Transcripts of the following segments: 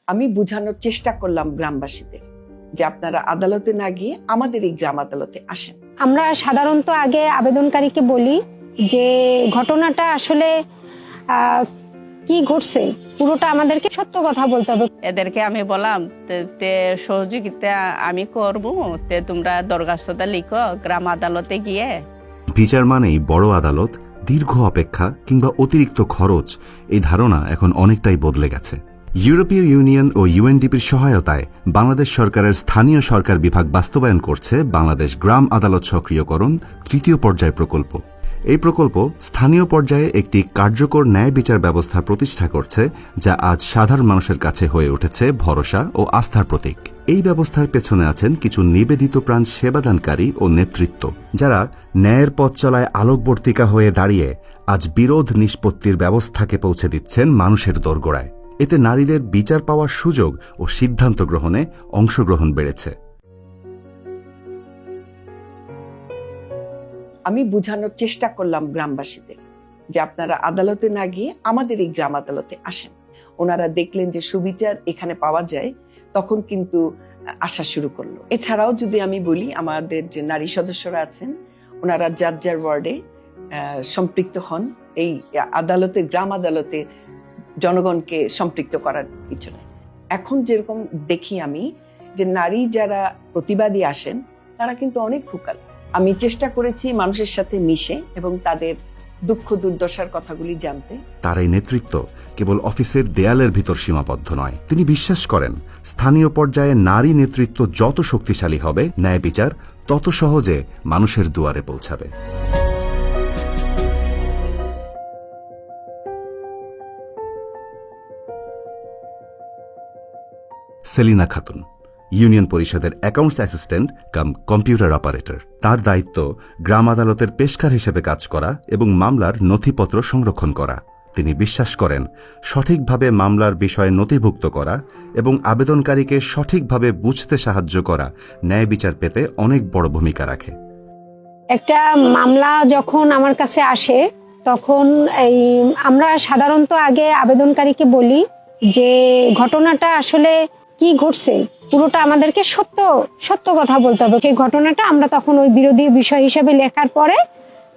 আমি বোঝানোর চেষ্টা করলাম গ্রামবাসীদের যে আপনারা আদালতে না গিয়ে আমাদের এই গ্রাম আদালতে আসেন। আমরা সাধারণত আগে আবেদনকারীকে বলি যে ঘটনাটা আসলে কি ঘটছে পুরোটা আমাদেরকে সত্য কথা বলতে হবে। এদেরকে আমি বললাম তে সহযোগিতা আমি করবো, তে তোমরা দরখাস্তটা লিখো গ্রাম আদালতে গিয়ে। বিচার মানেই বড় আদালত, দীর্ঘ অপেক্ষা কিংবা অতিরিক্ত খরচ, এই ধারণা এখন অনেকটাই বদলে গেছে। ইউরোপীয় ইউনিয়ন ও ইউএনডিপির সহায়তায় বাংলাদেশ সরকারের স্থানীয় সরকার বিভাগ বাস্তবায়ন করছে বাংলাদেশ গ্রাম আদালত সক্রিয়করণ তৃতীয় পর্যায় প্রকল্প। এই প্রকল্প স্থানীয় পর্যায়ে একটি কার্যকর ন্যায় বিচার ব্যবস্থা প্রতিষ্ঠা করছে, যা আজ সাধারণ মানুষের কাছে হয়ে উঠেছে ভরসা ও আস্থার প্রতীক। এই ব্যবস্থার পেছনে আছেন কিছু নিবেদিত প্রাণ সেবাদানকারী ও নেতৃত্ব, যারা ন্যায়ের পথ চলায় আলোকবর্তিকা হয়ে দাঁড়িয়ে আজ বিরোধ নিষ্পত্তির ব্যবস্থাকে পৌঁছে দিচ্ছেন মানুষের দোরগোড়ায়। এতে নারীদের বিচার পাওয়ার সুযোগ ও সিদ্ধান্ত গ্রহণে অংশগ্রহণ বেড়েছে। আমি বোঝানোর চেষ্টা করলাম গ্রামবাসীদের যে আপনারা আদালতে না গিয়ে আমাদের এই গ্রাম আদালতে আসেন। ওনারা দেখলেন যে সুবিচার এখানে পাওয়া যায়, তখন কিন্তু আসা শুরু করলো। এছাড়াও যদি আমি বলি, আমাদের যে নারী সদস্যরা আছেন ওনারা যার যার ওয়ার্ডে সম্পৃক্ত হন এই আদালতে, গ্রাম আদালতে জনগণকে সম্পৃক্ত করার পিছনে। এখন যেরকম দেখি আমি যে নারী যারা প্রতিবাদী আসেন তারা কিন্তু অনেক ভোকাল। আমি চেষ্টা করেছি মানুষের সাথে মিশে এবং তাদের দুঃখ দুর্দশার কথাগুলি জানতে। তার এই নেতৃত্ব কেবল অফিসের দেয়ালের ভিতর সীমাবদ্ধ নয়। তিনি বিশ্বাস করেন স্থানীয় পর্যায়ে নারী নেতৃত্ব যত শক্তিশালী হবে, ন্যায় বিচার তত সহজে মানুষের দুয়ারে পৌঁছাবে। সেলিনা খাতুন, ইউনিয়ন পরিষদের accounts assistant cum computer operator. তার দায়িত্ব গ্রাম আদালতের পেশকার হিসেবে কাজ করা এবং মামলার নথিপত্র সংরক্ষণ করা। তিনি বিশ্বাস করেন সঠিকভাবে মামলার বিষয় নথিভুক্ত করা এবং আবেদনকারীকে সঠিকভাবে বুঝতে সাহায্য করা ন্যায় বিচার পেতে অনেক বড় ভূমিকা রাখে। একটা মামলা যখন আমার কাছে আসে তখন আমরা সাধারণত আগে আবেদনকারীকে বলি যে ঘটনাটা আসলে কি ঘটছে পুরোটা আমাদেরকে সত্য কথা বলতে হবে। সেই ঘটনাটা আমরা তখন ওই বিরোধী বিষয় হিসেবে লেখার পরে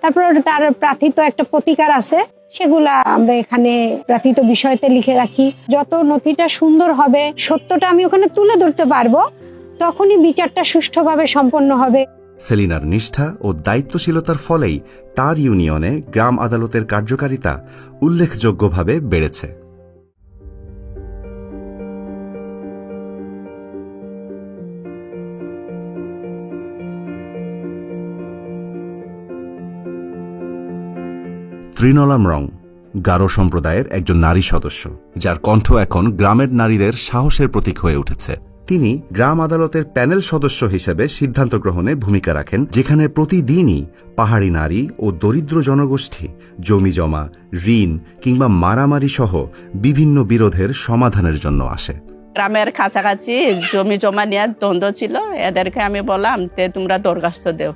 তারপর তার প্রার্থিত একটা প্রতিকার আছে, সেগুলা আমরা এখানে প্রার্থিত বিষয়তে লিখে রাখি। যত নথিটা সুন্দর হবে, সত্যটা আমি ওখানে তুলে ধরতে পারবো, তখনই বিচারটা সুষ্ঠুভাবে সম্পন্ন হবে। সেলিনার নিষ্ঠা ও দায়িত্বশীলতার ফলেই তার ইউনিয়নে গ্রাম আদালতের কার্যকারিতা উল্লেখযোগ্যভাবে বেড়েছে। ত্রিনলা মরং গারো সম্প্রদায়ের একজন নারী সদস্য, যার কণ্ঠ এখন গ্রামের নারীদের সাহসের প্রতীক হয়ে উঠেছে। তিনি গ্রাম আদালতের প্যানেল সদস্য হিসেবে সিদ্ধান্ত গ্রহণে ভূমিকা রাখেন, যেখানে প্রতিদিনই পাহাড়ি নারী ও দরিদ্র জনগোষ্ঠী জমি জমা, ঋণ কিংবা মারামারি সহ বিভিন্ন বিরোধের সমাধানের জন্য আসে। গ্রামের কাছাকাছি জমি জমা নিয়ে দ্বন্দ্ব ছিল, এদেরকে আমি বললাম যে তোমরা দরখাস্ত দেও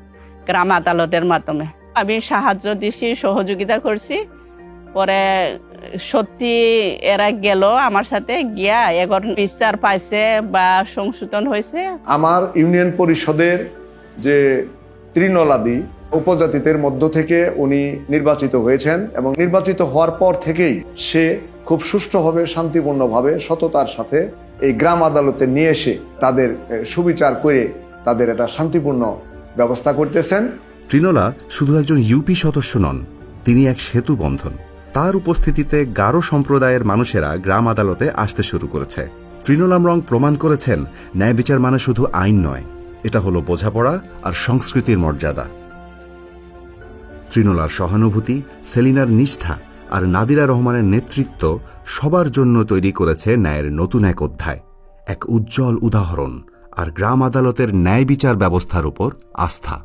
গ্রাম আদালতের মাধ্যমে। আমি সাহায্য দিছি, সহযোগিতা করছি। পরে সত্যি এরা গেল আমার সাথে গিয়া এখন বিচার পাইছে বা সংশোধন হয়েছে। আমার ইউনিয়ন পরিষদের যে ত্রিনলাদি উপজাতিদের মধ্য থেকে উনি নির্বাচিত হয়েছেন এবং নির্বাচিত হওয়ার পর থেকেই সে খুব সুষ্ঠুভাবে, শান্তিপূর্ণভাবে, সততার সাথে এই গ্রাম আদালতে নিয়ে এসে তাদের সুবিচার করে তাদের একটা শান্তিপূর্ণ ব্যবস্থা করতেছেন। ত্রিনলা শুধু একজন ইউপি সদস্য নন, তিনি এক সেতু বন্ধন। তার উপস্থিতিতে গারো সম্প্রদায়ের মানুষেরা গ্রাম আদালতে আসতে শুরু করেছে। ত্রিনলা মরং প্রমাণ করেছেন ন্যায় বিচার মানে শুধু আইন নয়, এটা হলো বোঝাপড়া আর সংস্কৃতির মর্যাদা। ত্রিনলার সহানুভূতি, সেলিনার নিষ্ঠা আর নাদিরা রহমানের নেতৃত্ব সবার জন্য তৈরি করেছে ন্যায়ের নতুন এক অধ্যায়, এক উজ্জ্বল উদাহরণ আর গ্রাম আদালতের ন্যায় বিচার ব্যবস্থার উপর আস্থা।